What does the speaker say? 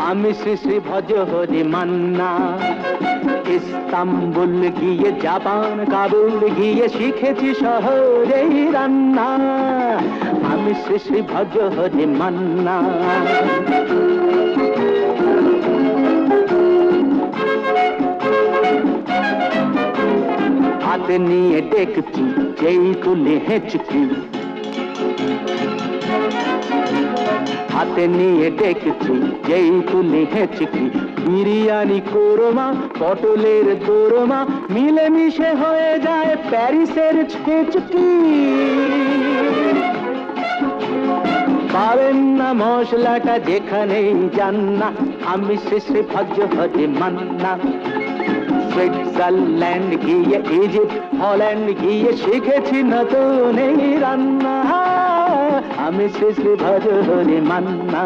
আমি শ্রী শ্রী ভজ হরি মান্না। ইস্তাম্বুল গিয়ে জাপান কাবুল গিয়ে শিখেছি শহরেই রান্না। আমি শ্রী শ্রী ভজ হরি মান্না। হাতে নিয়ে ডেকচি যেই তুলি হেঁচকি, হাতে নিয়ে ডেকচি যেই তুলি হেঁচকি। বিরিয়ানি কোরমা পটলের দোরমা মিলেমিশে হয়ে যায় প্যারিসের ছেচকি। পাবেন না মশলাটা যেখানেই যান না। আমি শ্রী শ্রী ভজ হরি মান্না। সুইজারল্যান্ড গিয়ে ইজিপ্ট হল্যান্ড গিয়ে শিখেছি নতুন এই রান্না। আমি শ্রী শ্রী ভজ হরি মান্না।